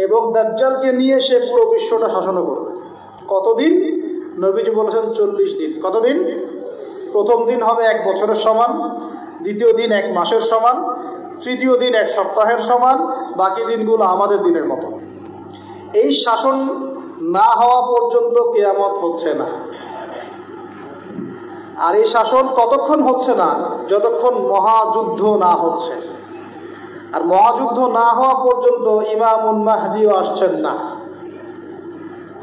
এবং দাজ্জালকে নিয়ে সে পুরো বিশ্বটা শাসন করবে। কতদিন? নবীজি বলেছেন 40 দিন। কতদিন? প্রথম দিন হবে 1 বছরের সমান, দ্বিতীয় দিন 1 মাসের সমান, তৃতীয় দিন 1 সপ্তাহের সমান, বাকি দিনগুলো আমাদের দিনের মতো। এই শাসন না হওয়া পর্যন্ত কিয়ামত হচ্ছে না। আর এই শাসন ততক্ষণ হচ্ছে না যতক্ষণ মহাযুদ্ধ না হচ্ছে। আর মহাযুদ্ধ না হওয়া পর্যন্ত ইমামুল মাহদিও আসছেন না।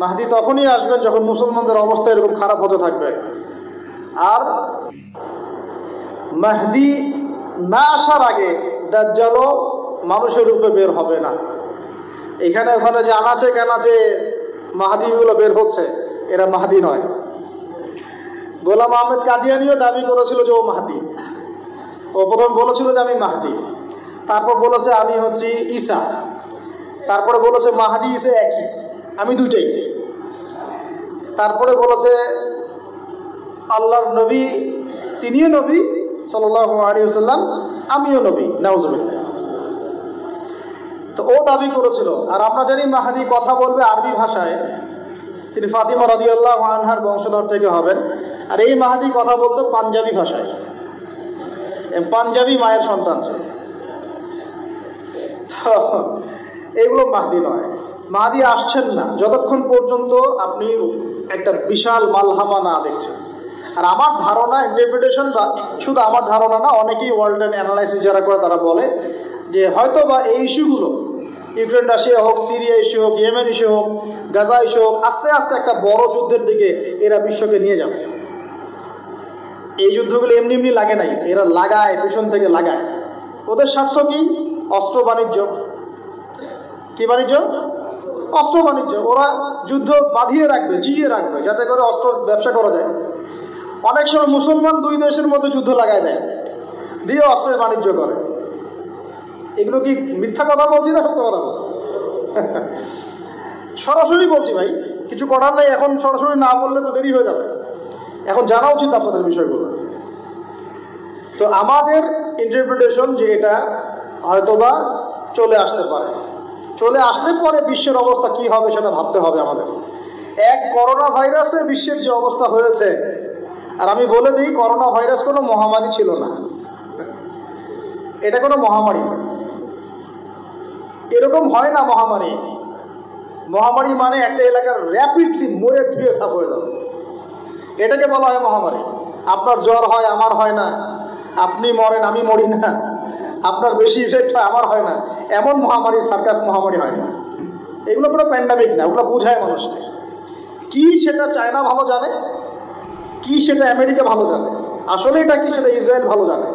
মাহদি তখনই আসবেন যখন মুসলমানদের অবস্থা এরকম খারাপ হতে থাকবে। আর মাহদি না আসার আগে দাজ্জালও মানুষের রূপে বের হবে না। এখানে ওখানে যে আনাচে কানাচে মাহদিগুলো বের হচ্ছে, এরা মাহদি নয়। গোলাম আহমেদ কাদিয়ানিও দাবি করেছিল যে ও মাহদি। ও প্রথম বলেছিল যে আমি মাহদি, তারপর বলেছে আমি হচ্ছি ঈসা, তারপরে বলেছে মাহদি ঈসা একই, আমি দুইটাই। তারপরে বলেছে আল্লাহর নবী, তিনিও নবী সাল্লাল্লাহু আলাইহি ওয়াসাল্লাম, আমিও নবী, নাউজুবিল্লাহ। তো ও দাবি করেছিল। আর আমরা জানি মাহদি কথা বলবে আরবি ভাষায়, তিনি ফাতিমা রাদিয়াল্লাহু আনহার বংশধর থেকে হবেন। আর এই মাহদি কথা বলতো পাঞ্জাবি ভাষায়, পাঞ্জাবি মায়ের সন্তান ছিল। এগুলো মাহদি নয়। মাহদি আসছেন না যতক্ষণ পর্যন্ত আপনি একটা বিশাল মালহামা না দেখছেন। আর আমার ধারণা, ইন্টারপ্রিটেশন, শুধু আমার ধারণা না, অনেকেই ওয়ার্ল্ড অ্যানালাইসিস যারা করে তারা বলে যে হয়তো বা এই ইস্যুগুলো, ইউক্রেন রাশিয়া হোক, সিরিয়া ইস্যু হোক, ইয়েমেন ইস্যু হোক, গাজা ইস্যু হোক, আস্তে আস্তে একটা বড় যুদ্ধের দিকে এরা বিশ্বকে নিয়ে যাবে। এই যুদ্ধগুলো এমনি এমনি লাগে নাই, এরা লাগায়, পিছন থেকে লাগায়। ওদের স্বার্থ কি? অস্ত্র বাণিজ্য। কি বাণিজ্য? অস্ত্র বাণিজ্য। ওরা যুদ্ধ বাঁধিয়ে রাখবে, জিইয়ে রাখবে, যাতে করে অস্ত্র ব্যবসা করা যায়। অনেক সময় মুসলমান দুই দেশের মধ্যে যুদ্ধ লাগায় দেয়, দিয়ে অস্ত্রের বাণিজ্য করে। এগুলো কি মিথ্যা কথা বলছি না সত্য কথা বলছি? সরাসরি বলছি ভাই, কিছু করার নেই। এখন সরাসরি না বললে তো দেরি হয়ে যাবে। এখন জানা উচিত আপনাদের বিষয়গুলো। তো আমাদের ইন্টারপ্রিটেশন যে এটা হয়তোবা চলে আসতে পারে, চলে আসলে পরে বিশ্বের অবস্থা কি হবে সেটা ভাবতে হবে আমাদের। এক করোনা ভাইরাসে বিশ্বের যে অবস্থা হয়েছে, আর আমি বলে দিই করোনা ভাইরাস কোনো মহামারী ছিল না, এটা কোনো মহামারী। এরকম হয় না মহামারী। মহামারী মানে একটা এলাকার র্যাপিডলি মরে ধুয়ে সাফ হয়ে যাবে, এটাকে বলা হয় মহামারী। আপনার জ্বর হয়, আমার হয় না, আপনি মরেন, আমি মরি না, আপনার বেশি ইফেক্ট হয়, আমার হয় না, এমন মহামারী, সার্কাস মহামারী হয় না। এগুলো কোনো প্যান্ডামিক না, ওগুলো বোঝায় মানুষকে। কি সেটা চায়না ভালো জানে, কি সেটা আমেরিকা ভালো জানে, আসলে এটা কি সেটা ইসরায়েল ভালো জানে।